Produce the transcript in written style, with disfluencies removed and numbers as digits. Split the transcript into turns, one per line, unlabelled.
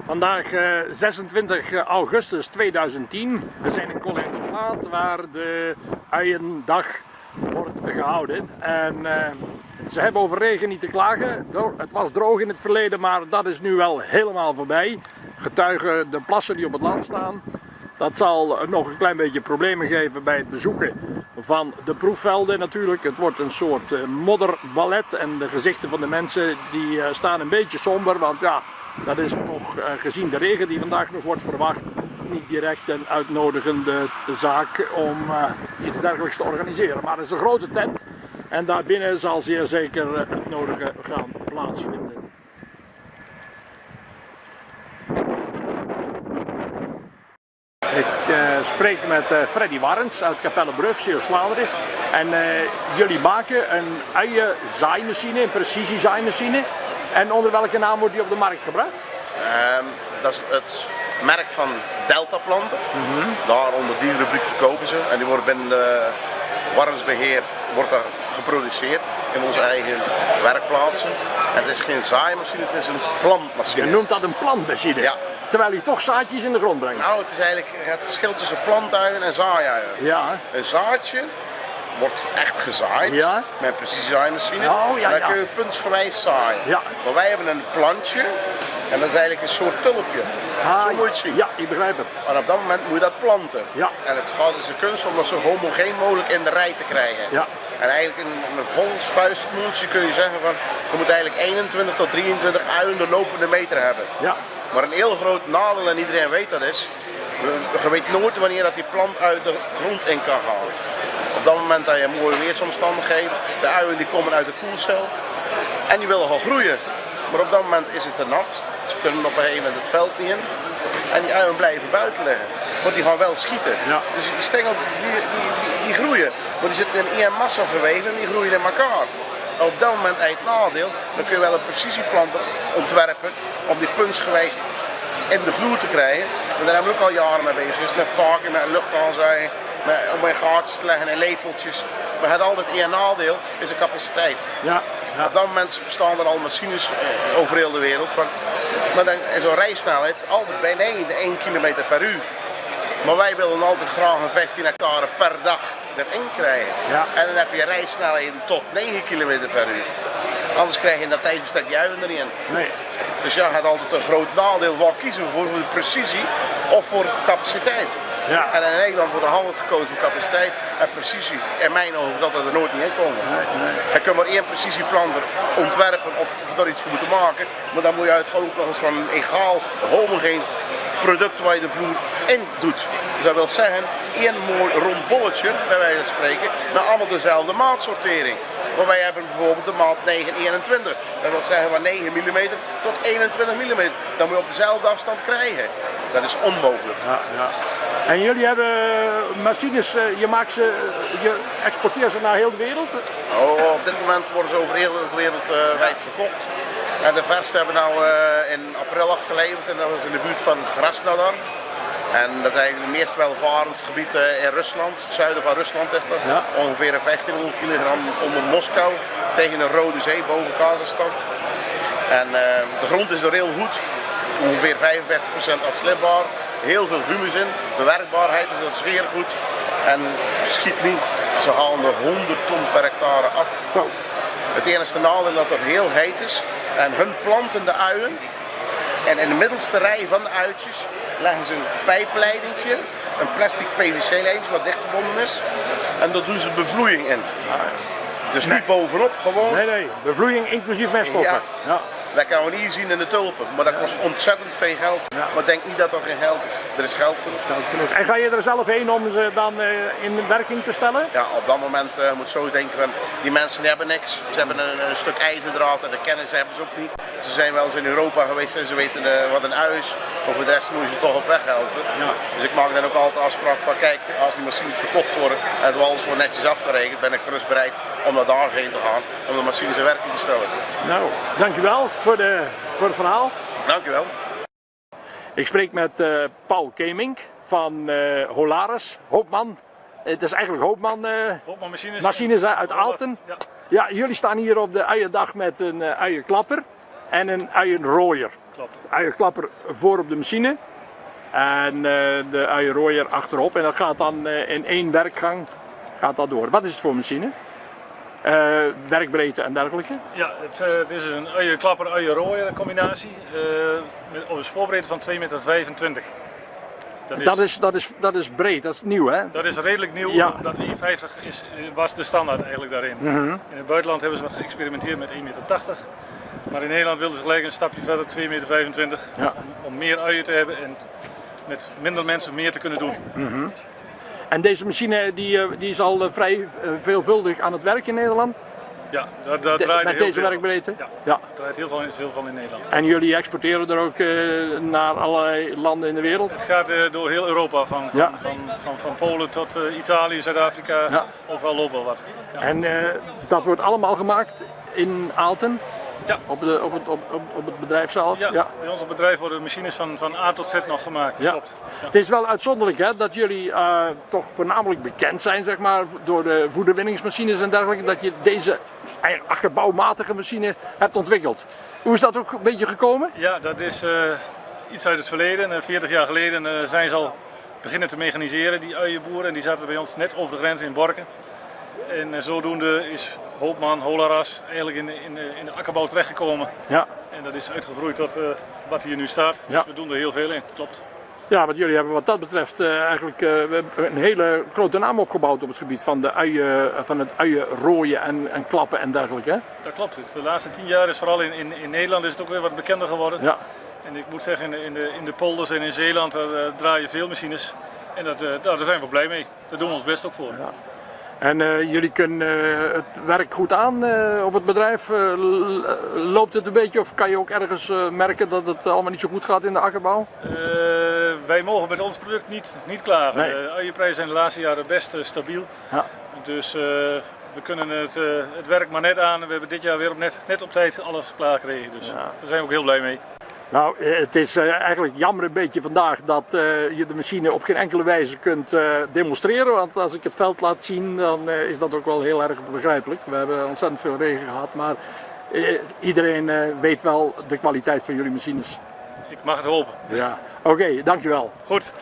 Vandaag 26 augustus 2010. We zijn in Kolijnsplaat waar de Uiendag wordt gehouden. En ze hebben over regen niet te klagen. Het was droog in het verleden, maar dat is nu wel helemaal voorbij. Getuigen de plassen die op het land staan. Dat zal nog een klein beetje problemen geven bij het bezoeken van de proefvelden natuurlijk. Het wordt een soort modderballet en de gezichten van de mensen die staan een beetje somber. Want ja, dat is toch gezien de regen die vandaag nog wordt verwacht niet direct een uitnodigende zaak om iets dergelijks te organiseren. Maar het is een grote tent en daarbinnen zal zeer zeker het nodige gaan plaatsvinden. Ik spreek met Freddy Warrens uit Kapellebrug, Zeeuws-Vlaanderen. En jullie maken een uienzaaimachine, een precisiezaaimachine. En onder welke naam wordt die op de markt gebracht?
Dat is het merk van Delta Planten. Daar onder die rubriek verkopen ze. En die worden binnen de Warrensbeheer geproduceerd in onze eigen werkplaatsen. En het is geen zaaimachine, het is een plantmachine.
Je noemt dat een plantmachine?
Ja.
Terwijl u toch zaadjes in de grond brengt?
Nou, het is eigenlijk het verschil tussen plantuien en zaaiuien.
Ja.
Een zaadje wordt echt gezaaid met een precisiezaaimachine.
Oh, ja,
en dan kun je puntsgewijs zaaien.
Ja.
Maar wij hebben een plantje en dat is eigenlijk een soort tulpje. Zo moet je het zien.
Ja, ik begrijp het.
En op dat moment moet je dat planten.
Ja.
En het gaat dus de kunst om dat zo homogeen mogelijk in de rij te krijgen.
Ja.
En eigenlijk in een volksvuistmoensje kun je zeggen van je moet eigenlijk 21 tot 23 uien de lopende meter hebben.
Ja.
Maar een heel groot nadeel, en iedereen weet dat is, je weet nooit wanneer dat die plant uit de grond in kan gaan. Op dat moment dat je mooie weersomstandigheden, de uien die komen uit de koelcel en die willen gaan groeien. Maar op dat moment is het te nat, ze kunnen op een gegeven moment het veld niet in en die uien blijven buiten liggen. Maar die gaan wel schieten.
Ja.
Dus die stengels die groeien, maar die zitten in één massa verweven en die groeien in elkaar. En op dat moment is het nadeel, dan kun je wel een precisieplanter ontwerpen om die puntsgewijs in de vloer te krijgen. Maar daar hebben we ook al jaren mee bezig geweest, met vakken, met luchtaanzuiging, om in gaatjes te leggen en lepeltjes. We hebben altijd één nadeel, is de capaciteit.
Ja. Ja.
Op dat moment bestaan er al machines over heel de wereld. Maar dan is zo'n rijsnelheid altijd bijna 1 km per uur. Maar wij willen altijd graag een 15 hectare per dag erin krijgen.
Ja.
En dan heb je rijsnelheden tot 9 km per uur. Anders krijg je in dat tijdbestek die uien er niet in.
Nee.
Dus ja, het heeft altijd een groot nadeel. Waar kiezen we voor de precisie of voor capaciteit?
Ja.
En in Nederland wordt er altijd gekozen voor capaciteit en precisie. In mijn ogen zal dat er nooit niet in komen.
Nee.
Je kunt maar één precisieplanter ontwerpen of er iets voor moeten maken. Maar dan moet je uitgaan ook nog eens van een egaal, homogeen product waar je de vloer in doet. Dus dat wil zeggen, één mooi rond bolletje, bij wijze van spreken, met allemaal dezelfde maatsortering. Maar wij hebben bijvoorbeeld de maat 921. Dat wil zeggen van 9 mm tot 21 mm. Dat moet je op dezelfde afstand krijgen. Dat is onmogelijk.
Ja, ja. En jullie hebben machines, je exporteert ze naar heel de wereld?
Oh, op dit moment worden ze over heel de wereld wijd verkocht. En de verste hebben we nou in april afgeleverd en dat was in de buurt van Krasnodar. En dat is eigenlijk het meest welvarendste gebied in Rusland, het zuiden van Rusland echt.
Ja.
Ongeveer 1500 kilogram onder Moskou tegen de Rode Zee boven Kazachstan. En de grond is er heel goed, ongeveer 55% afslipbaar. Heel veel humus in, bewerkbaarheid is er zeer goed. En schiet niet, ze halen er 100 ton per hectare af.
Zo.
Het enige nadeel is dat het heel heet is en hun planten de uien. En in de middelste rij van de uitjes leggen ze een pijpleidingje, een plastic PVC-lijntje wat dichtgebonden is. En daar doen ze bevloeiing in. Dus niet bovenop, gewoon.
Nee, bevloeiing inclusief meststoffen. Ja.
Dat kan we niet zien in de tulpen, maar dat kost ontzettend veel geld.
Ja.
Maar denk niet dat er geen geld is. Er is geld genoeg.
En ga je er zelf heen om ze dan in werking te stellen?
Ja, op dat moment moet je zo denken van, die mensen hebben niks. Ze hebben een stuk ijzerdraad en de kennis hebben ze ook niet. Ze zijn wel eens in Europa geweest en ze weten wat een ui is. Maar voor de rest moet je ze toch op weg helpen.
Ja.
Dus ik maak dan ook altijd afspraak van, kijk, als die machines verkocht worden en het alles wordt netjes afgerekend, ben ik gerust bereid om naar daarheen te gaan. Om de machines in werking te stellen.
Nou, dankjewel voor het verhaal.
Dankjewel.
Ik spreek met Paul Kemink van Holaris, Hoopman. Het is eigenlijk Hoopman machines uit Aalten.
Ja.
Ja, jullie staan hier op de Uiendag met een uienklapper. en een uienrooier.
Klopt.
Uienklapper voor op de machine en de uienrooier achterop. En dat gaat dan in één werkgang gaat dat door. Wat is het voor machine? Werkbreedte en dergelijke?
Ja, het is een uienklapper uienrooier combinatie op een spoorbreedte van 2,25 meter. Dat is
breed, dat is nieuw hè?
Dat is redelijk nieuw,
Ja.
omdat 1,50 was de standaard eigenlijk daarin. In het buitenland hebben ze wat geëxperimenteerd met 1,80 meter. Maar in Nederland wilden ze gelijk een stapje verder, 2,25 meter,
Ja.
om meer uien te hebben en met minder mensen meer te kunnen doen.
En deze machine die is al vrij veelvuldig aan het werk in Nederland?
Ja, daar draait
Met
heel
deze
veel.
werkbreedte?
Ja,
Ja.
daar draait heel veel van in Nederland.
En jullie exporteren er ook naar allerlei landen in de wereld?
Het gaat door heel Europa, van Polen tot Italië, Zuid-Afrika,
Ja.
overal loopt wel wat. Ja.
En dat wordt allemaal gemaakt in Aalten?
Ja.
Op het bedrijf zelf?
Ja, bij ons op het bedrijf worden machines van A tot Z nog gemaakt.
Ja.
Klopt. Ja.
Het is wel uitzonderlijk hè, dat jullie toch voornamelijk bekend zijn zeg maar, door de voederwinningsmachines en dergelijke, dat je deze akkerbouwmatige machine hebt ontwikkeld. Hoe is dat ook een beetje gekomen?
Ja, dat is iets uit het verleden. 40 jaar geleden zijn ze al beginnen te mechaniseren, die uienboeren. En die zaten bij ons net over de grens in Borken. En zodoende is Hoopman, Holaras eigenlijk in de akkerbouw terechtgekomen.
Ja.
En dat is uitgegroeid tot wat hier nu staat.
Ja.
Dus we doen er heel veel in, klopt.
Ja, want jullie hebben wat dat betreft eigenlijk we hebben een hele grote naam opgebouwd op het gebied van, van het uien rooien en klappen en dergelijke. Hè?
Dat klopt. Dus de laatste 10 jaar is vooral in Nederland is het ook weer wat bekender geworden.
Ja.
En ik moet zeggen, in de polders en in Zeeland daar draaien veel machines. En daar zijn we blij mee. Daar doen we ons best ook voor.
Ja. En jullie kunnen het werk goed aan op het bedrijf. Loopt het een beetje of kan je ook ergens merken dat het allemaal niet zo goed gaat in de akkerbouw?
Wij mogen met ons product niet klagen.
Nee.
De uienprijzen zijn de laatste jaren best stabiel.
Ja.
Dus we kunnen het werk maar net aan. We hebben dit jaar weer net op tijd alles klaar gekregen. Dus
Ja.
daar zijn we ook heel blij mee.
Nou, het is eigenlijk jammer een beetje vandaag dat je de machine op geen enkele wijze kunt demonstreren. Want als ik het veld laat zien, dan is dat ook wel heel erg begrijpelijk. We hebben ontzettend veel regen gehad, maar iedereen weet wel de kwaliteit van jullie machines.
Ik mag het hopen.
Ja. Oké, dankjewel.
Goed.